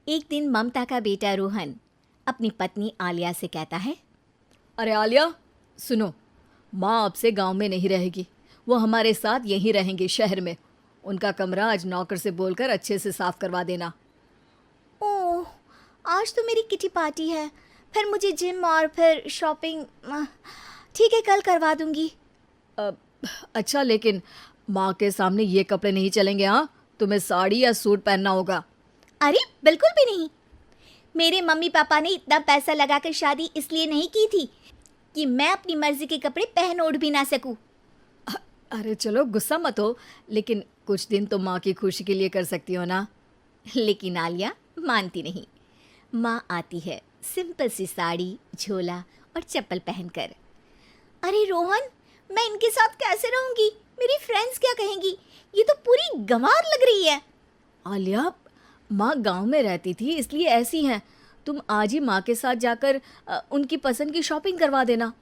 एक दिन ममता का बेटा रोहन अपनी पत्नी आलिया से कहता है। अरे आलिया, सुनो, माँ अब से गांव में नहीं रहेगी। वो हमारे साथ यहीं रहेंगी शहर में। उनका कमरा आज नौकर से बोलकर अच्छे से साफ करवा देना। ओह, आज तो मेरी किटी पार्टी है, फिर मुझे जिम और फिर शॉपिंग। ठीक है, कल करवा दूंगी। अच्छा, लेकिन माँ के सामने ये कपड़े नहीं चलेंगे। हाँ, तुम्हें साड़ी या सूट पहनना होगा। अरे बिल्कुल भी नहीं। मेरे मम्मी पापा ने इतना पैसा लगाकर शादी इसलिए नहीं की थी कि मैं अपनी मर्जी के कपड़े पहन ओढ़ भी ना सकूं। अरे चलो, गुस्सा मत हो, लेकिन कुछ दिन तो माँ की खुशी के लिए कर सकती हो ना। लेकिन आलिया मानती नहीं। माँ आती है सिंपल सी साड़ी, झोला और चप्पल पहनकर। अरे रोहन, मैं इनके साथ कैसे रहूंगी? मेरी फ्रेंड्स क्या कहेंगी? ये तो पूरी गंवार लग रही है। आलिया, माँ गांव में रहती थी इसलिए ऐसी हैं। तुम आज ही माँ के साथ जाकर उनकी पसंद की शॉपिंग करवा देना।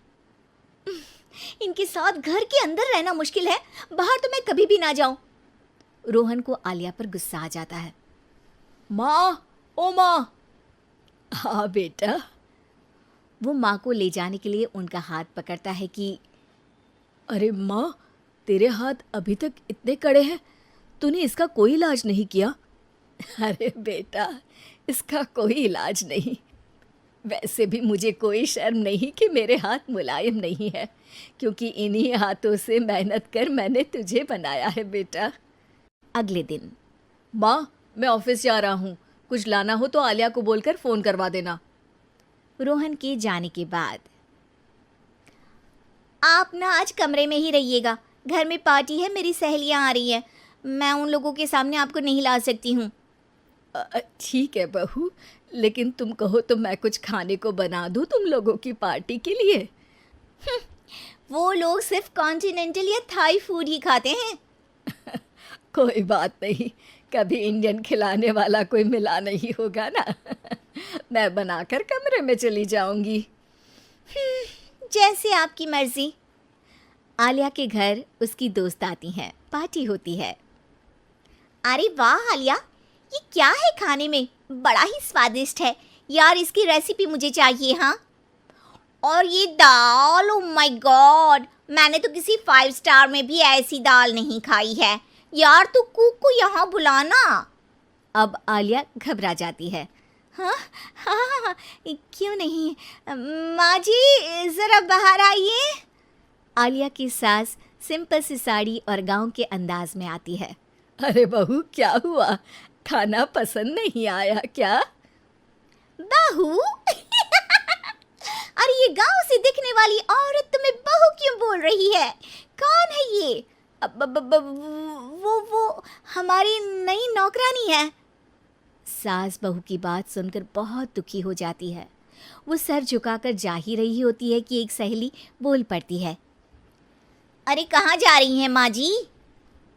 इनके साथ घर के अंदर रहना मुश्किल है, बाहर तो मैं कभी भी ना जाऊं। रोहन को आलिया पर गुस्सा आ जाता है। माँ, ओ माँ। हाँ बेटा। वो माँ को ले जाने के लिए उनका हाथ पकड़ता है कि अरे माँ, तेरे हाथ अभी तक इतने कड़े हैं, तूने इसका कोई इलाज नहीं किया? अरे बेटा, इसका कोई इलाज नहीं। वैसे भी मुझे कोई शर्म नहीं कि मेरे हाथ मुलायम नहीं है, क्योंकि इन्हीं हाथों से मेहनत कर मैंने तुझे बनाया है बेटा। अगले दिन। माँ, मैं ऑफिस जा रहा हूँ। कुछ लाना हो तो आलिया को बोलकर फ़ोन करवा देना। रोहन के जाने के बाद। आप ना आज कमरे में ही रहिएगा, घर में पार्टी है, मेरी सहेलियां आ रही हैं, मैं उन लोगों के सामने आपको नहीं ला सकती हूँ। ठीक है बहू, लेकिन तुम कहो तो मैं कुछ खाने को बना दूँ तुम लोगों की पार्टी के लिए। वो लोग सिर्फ कॉन्टिनेंटल या थाई फूड ही खाते हैं। कोई बात नहीं, कभी इंडियन खिलाने वाला कोई मिला नहीं होगा ना। मैं बनाकर कमरे में चली जाऊंगी। जैसे आपकी मर्जी। आलिया के घर उसकी दोस्त आती हैं, पार्टी होती है। अरे वाह आलिया, ये क्या है खाने में? बड़ा ही स्वादिष्ट है यार, इसकी रेसिपी मुझे चाहिए। हाँ, और ये दाल, ओ माय गॉड, मैंने तो किसी 5 स्टार में भी ऐसी दाल नहीं खाई है यार। तू कुक को यहाँ बुलाना। अब आलिया घबरा जाती है। हाँ हाँ हाँ, क्यों नहीं, माँ जी ज़रा बाहर आइए। आलिया की सास सिंपल सी साड़ी और गांव के अंदाज में आती है। अरे बहू, क्या हुआ? खाना पसंद नहीं आया क्या? बहू? अरे ये गांव से दिखने वाली औरत तुम्हें बहू क्यों बोल रही है? कौन है ये? वो हमारी नई नौकरानी है। सास बहू की बात सुनकर बहुत दुखी हो जाती है। वो सर झुकाकर जा ही रही होती है कि एक सहेली बोल पड़ती है। अरे कहाँ जा रही हैं माँ जी?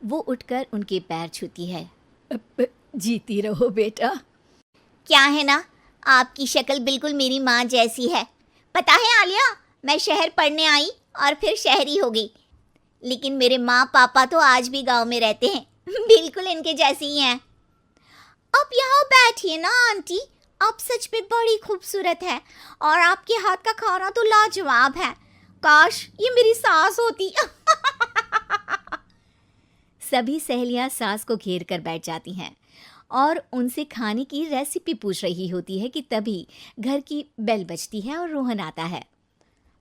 वो उठकर उनके पैर छूती है। जीती रहो बेटा। क्या है ना, आपकी शक्ल बिल्कुल मेरी माँ जैसी है। पता है आलिया, मैं शहर पढ़ने आई और फिर शहरी हो गई, लेकिन मेरे माँ पापा तो आज भी गांव में रहते हैं, बिल्कुल इनके जैसे ही हैं। आप यहाँ बैठिए ना आंटी, आप सच में बड़ी खूबसूरत है और आपके हाथ का खाना तो लाजवाब है। काश ये मेरी सास होती। सभी सहेलियां सास को घेर कर बैठ जाती हैं और उनसे खाने की रेसिपी पूछ रही होती है कि तभी घर की बेल बजती है और रोहन आता है।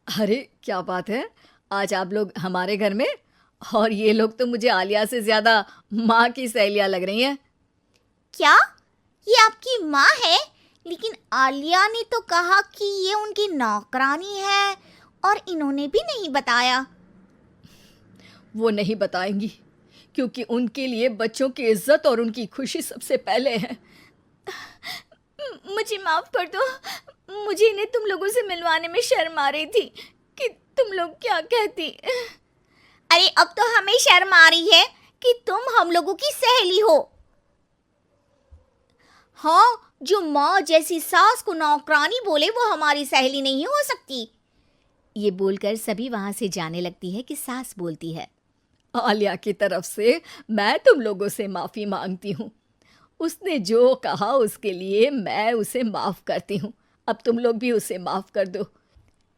अरे क्या बात है, आज आप लोग हमारे घर में? और ये लोग तो मुझे आलिया से ज़्यादा माँ की सहेलियाँ लग रही हैं। क्या ये आपकी माँ है? लेकिन आलिया ने तो कहा कि ये उनकी नौकरानी है और इन्होंने भी नहीं बताया। वो नहीं बताएंगी, क्योंकि उनके लिए बच्चों की इज्जत और उनकी खुशी सबसे पहले है। मुझे माफ कर दो, मुझे इन्हें तुम लोगों से मिलवाने में शर्म आ रही थी कि तुम लोग क्या कहती। अरे अब तो हमें शर्म आ रही है कि तुम हम लोगों की सहेली हो। हाँ, जो माँ जैसी सास को नौकरानी बोले वो हमारी सहेली नहीं हो सकती। ये बोलकर सभी वहां से जाने लगती है कि सास बोलती है। आलिया की तरफ से मैं तुम लोगों से माफ़ी मांगती हूँ। उसने जो कहा उसके लिए मैं उसे माफ़ करती हूँ। अब तुम लोग भी उसे माफ़ कर दो,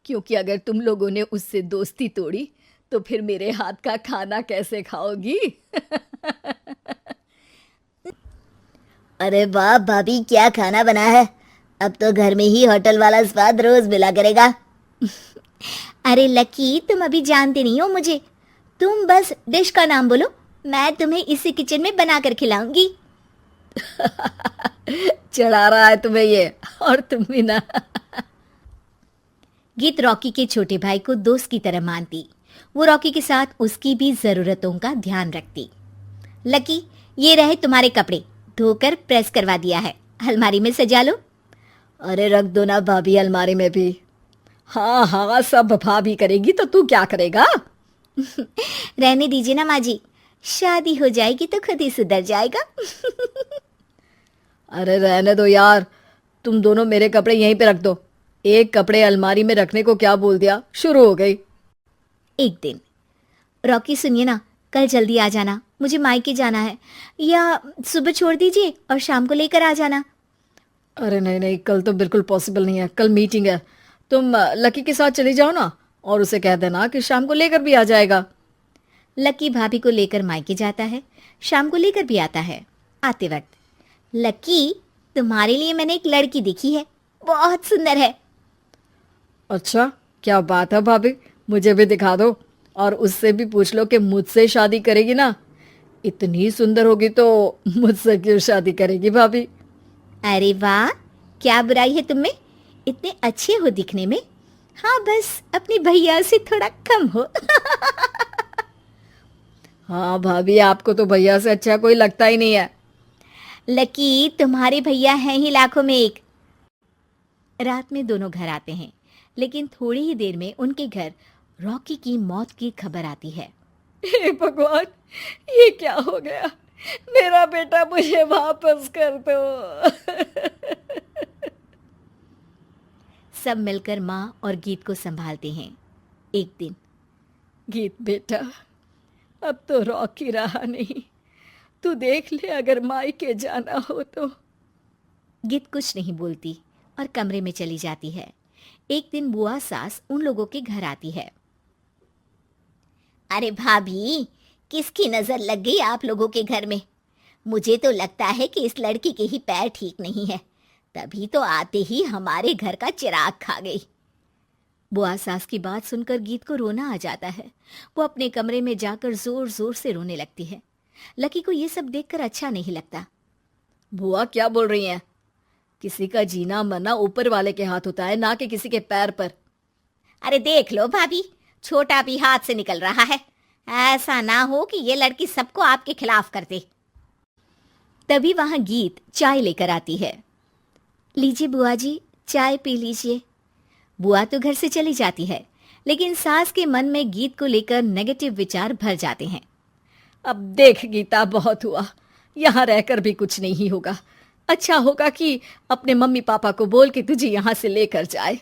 क्योंकि अगर तुम लोगों ने उससे दोस्ती तोड़ी तो फिर मेरे हाथ का खाना कैसे खाओगी? अरे वाह भाभी, क्या खाना बना है। अब तो घर में ही होटल वाला स्वाद रोज मिला करेगा। अरे लकी, तुम अभी जानते नहीं हो मुझे। तुम बस डिश का नाम बोलो, मैं तुम्हें इसी किचन में बना कर खिलाऊंगी। चढ़ा रहा है तुम्हें ये, और तुम भी ना। गीत रॉकी के छोटे भाई को दोस्त की तरह मानती। वो रॉकी के साथ उसकी भी जरूरतों का ध्यान रखती। लकी, ये रहे तुम्हारे कपड़े, धोकर प्रेस करवा दिया है, अलमारी में सजा लो। अरे रख दो ना भाभी अलमारी में भी। हाँ हाँ, सब भाभी करेगी तो तू क्या करेगा? रहने दीजिए ना माँ जी, शादी हो जाएगी तो खुद ही सुधर जाएगा। अरे रहने दो यार, तुम दोनों मेरे कपड़े यहीं पे रख दो। एक कपड़े अलमारी में रखने को क्या बोल दिया, शुरू हो गई। एक दिन, रॉकी सुनिए ना, कल जल्दी आ जाना, मुझे मायके जाना है, या सुबह छोड़ दीजिए और शाम को लेकर आ जाना। अरे नहीं नहीं, कल तो बिल्कुल पॉसिबल नहीं है, कल मीटिंग है। तुम लकी के साथ चली जाओ ना, और उसे कह देना कि शाम को लेकर भी आ जाएगा। लकी भाभी को लेकर मायके जाता है, शाम को लेकर भी आता है। आते वक्त, लकी, तुम्हारे लिए मैंने एक लड़की देखी है, बहुत सुंदर है। अच्छा, क्या बात है भाभी, मुझे भी दिखा दो, और उससे भी पूछ लो कि मुझसे शादी करेगी ना। इतनी सुंदर होगी तो मुझसे क्यों शादी करेगी भाभी? अरे वाह, क्या बुराई है तुम में, इतने अच्छे हो दिखने में। हाँ, बस अपनी भैया से थोड़ा कम हो। हाँ भाभी, आपको तो भैया से अच्छा कोई लगता ही नहीं है। लकी, तुम्हारे भैया हैं ही लाखों में एक। रात में दोनों घर आते हैं, लेकिन थोड़ी ही देर में उनके घर रॉकी की मौत की खबर आती है। हे भगवान, ये क्या हो गया? मेरा बेटा मुझे वापस कर दो। सब मिलकर माँ और गीत को संभालते हैं। एक दिन, गीत बेटा, अब तो रॉकी रहा नहीं, तू देख ले अगर मायके जाना हो तो। गीत कुछ नहीं बोलती और कमरे में चली जाती है। एक दिन बुआ सास उन लोगों के घर आती है। अरे भाभी, किसकी नजर लग गई आप लोगों के घर में? मुझे तो लगता है कि इस लड़की के ही पैर ठीक नहीं है, तभी तो आते ही हमारे घर का चिराग खा गई। बुआ सास की बात सुनकर गीत को रोना आ जाता है। वो अपने कमरे में जाकर जोर जोर से रोने लगती है। लकी को ये सब देखकर अच्छा नहीं लगता। बुआ क्या बोल रही हैं? किसी का जीना मरना ऊपर वाले के हाथ होता है, ना कि किसी के पैर पर। अरे देख लो भाभी, छोटा भी हाथ से निकल रहा है। ऐसा ना हो कि ये लड़की सबको आपके खिलाफ कर दे। तभी वहां गीत चाय लेकर आती है। लीजिए बुआ जी, चाय पी लीजिए। बुआ तो घर से चली जाती है, लेकिन सास के मन में गीत को लेकर नेगेटिव विचार भर जाते हैं। अब देख गीता, बहुत हुआ, यहाँ रहकर भी कुछ नहीं होगा। अच्छा होगा कि अपने मम्मी पापा को बोल के तुझे यहाँ से लेकर जाए।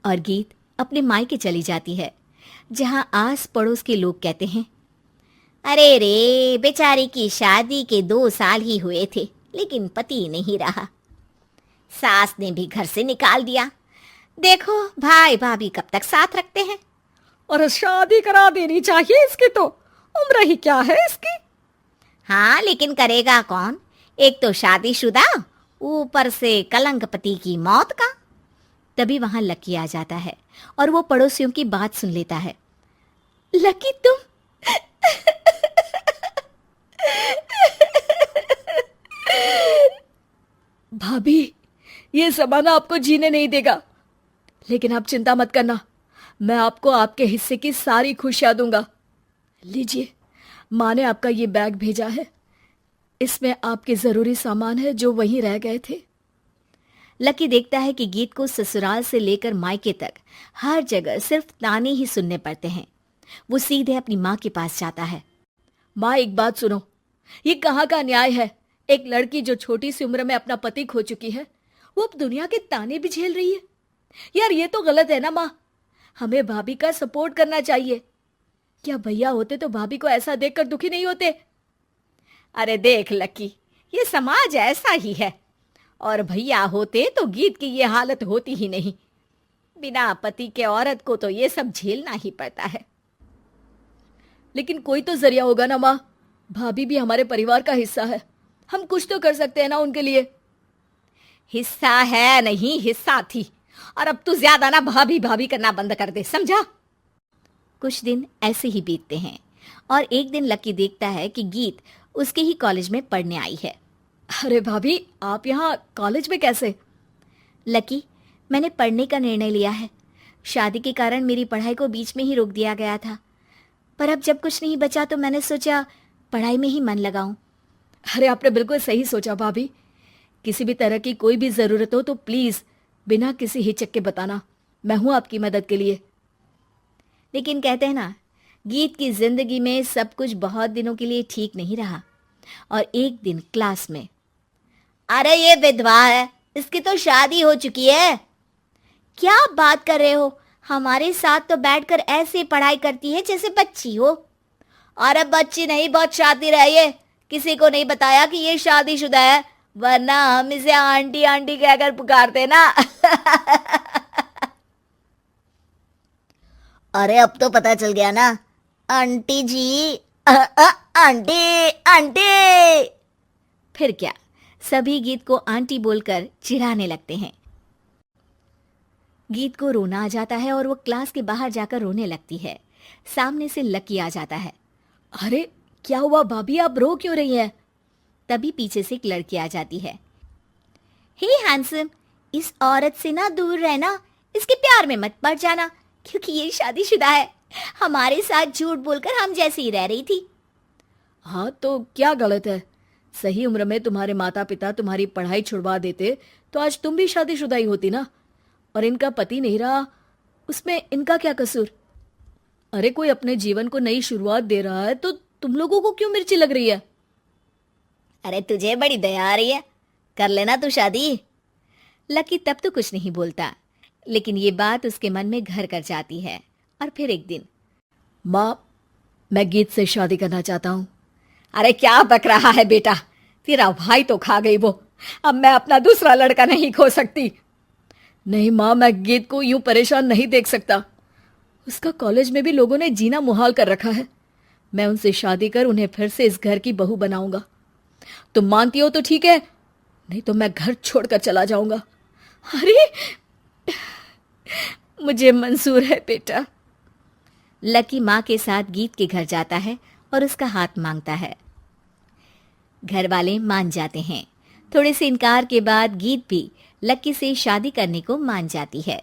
और गीत अपने मायके चली जाती है, जहां आस पड़ोस के लोग कहते हैं, अरे रे, बेचारी की शादी के 2 साल ही हुए थे, लेकिन पति नहीं रहा। सास ने भी घर से निकाल दिया। देखो भाई भाभी कब तक साथ रखते हैं। और शादी करा देनी चाहिए इसकी, तो उम्र ही क्या है इसकी। हाँ, लेकिन करेगा कौन? एक तो शादीशुदा, ऊपर से कलंक पति की मौत का। तभी वहां लकी आ जाता है और वो पड़ोसियों की बात सुन लेता है। लकी, तुम भाभी, ये जमाना आपको जीने नहीं देगा, लेकिन आप चिंता मत करना, मैं आपको आपके हिस्से की सारी खुशियां दूंगा। लीजिए, माँ ने आपका ये बैग भेजा है, इसमें आपके जरूरी सामान है जो वहीं रह गए थे। लकी देखता है कि गीत को ससुराल से लेकर मायके तक हर जगह सिर्फ ताने ही सुनने पड़ते हैं। वो सीधे अपनी माँ के पास जाता है। माँ, एक बात सुनो, ये कहाँ का न्याय है? एक लड़की जो छोटी सी उम्र में अपना पति खो चुकी है, वो अब दुनिया के ताने भी झेल रही है। यार, ये तो गलत है ना माँ, हमें भाभी का सपोर्ट करना चाहिए। क्या भैया होते तो भाभी को ऐसा देखकर दुखी नहीं होते? अरे देख लकी, ये समाज ऐसा ही है। और भैया होते तो गीत की ये हालत होती ही नहीं। बिना पति के औरत को तो ये सब झेलना ही पड़ता है। लेकिन कोई तो जरिया होगा ना माँ। भाभी भी हमारे परिवार का हिस्सा है, हम कुछ तो कर सकते हैं ना उनके लिए। हिस्सा है नहीं, हिस्सा थी। और अब तू ज्यादा ना भाभी भाभी करना बंद कर दे, समझा। कुछ दिन ऐसे ही बीतते हैं और एक दिन लकी देखता है कि गीत उसके ही कॉलेज में पढ़ने आई है। अरे भाभी, आप यहाँ कॉलेज में कैसे? लकी, मैंने पढ़ने का निर्णय लिया है। शादी के कारण मेरी पढ़ाई को बीच में ही रोक दिया गया था, पर अब जब कुछ नहीं बचा तो मैंने सोचा पढ़ाई में ही मन लगाऊं। अरे आपने बिल्कुल सही सोचा भाभी। किसी भी तरह की कोई भी ज़रूरत हो तो प्लीज़ बिना किसी हिचक के बताना, मैं हूँ आपकी मदद के लिए। लेकिन कहते हैं ना, गीत की जिंदगी में सब कुछ बहुत दिनों के लिए ठीक नहीं रहा। और एक दिन क्लास में, अरे ये विधवा है, इसकी तो शादी हो चुकी है। क्या बात कर रहे हो? हमारे साथ तो बैठकर ऐसे पढ़ाई करती है जैसे बच्ची हो। अरे बच्ची नहीं, बहुत शातिर है ये। किसी को नहीं बताया कि ये शादीशुदा है, वरना हम इसे आंटी आंटी कहकर पुकारते ना। अरे अब तो पता चल गया ना, आंटी जी। Aunty aunty. फिर क्या, सभी गीत को आंटी बोलकर चिढ़ाने लगते हैं। गीत को रोना आ जाता है और वो क्लास के बाहर जाकर रोने लगती है। सामने से लकी आ जाता है। अरे क्या हुआ भाभी, आप रो क्यों रही हैं? तभी पीछे से एक लड़की आ जाती है। हे हैंडसम, इस औरत से ना दूर रहना, इसके प्यार में मत पड़ जाना, क्योंकि ये शादीशुदा है। हमारे साथ झूठ बोलकर हम जैसे ही रह रही थी। हाँ तो क्या गलत है? सही उम्र में तुम्हारे माता पिता तुम्हारी पढ़ाई छुड़वा देते तो आज तुम भी शादीशुदा ही होती ना। और इनका पति नहीं रहा, उसमें इनका क्या कसूर? अरे कोई अपने जीवन को नई शुरुआत दे रहा है तो तुम लोगों को क्यों मिर्ची लग रही है? अरे तुझे बड़ी दया आ रही है, कर लेना तू शादी। लकी तब तो कुछ नहीं बोलता, लेकिन ये बात उसके मन में घर कर जाती है। और फिर एक दिन, माँ, मैं गीत से शादी करना चाहता हूँ। अरे क्या बक रहा है बेटा, तेरा भाई तो खा गई वो, अब मैं अपना दूसरा लड़का नहीं खो सकती। नहीं माँ, मैं गीत को यूं परेशान नहीं देख सकता। उसका कॉलेज में भी लोगों ने जीना मुहाल कर रखा है। मैं उनसे शादी कर उन्हें फिर से इस घर की बहू बनाऊंगा। तुम मानती हो तो ठीक है, नहीं तो मैं घर छोड़कर चला जाऊंगा। अरे मुझे मंजूर है बेटा। लकी माँ के साथ गीत के घर जाता है और उसका हाथ मांगता है। घर वाले मान जाते हैं। थोड़े से इनकार के बाद गीत भी लकी से शादी करने को मान जाती है।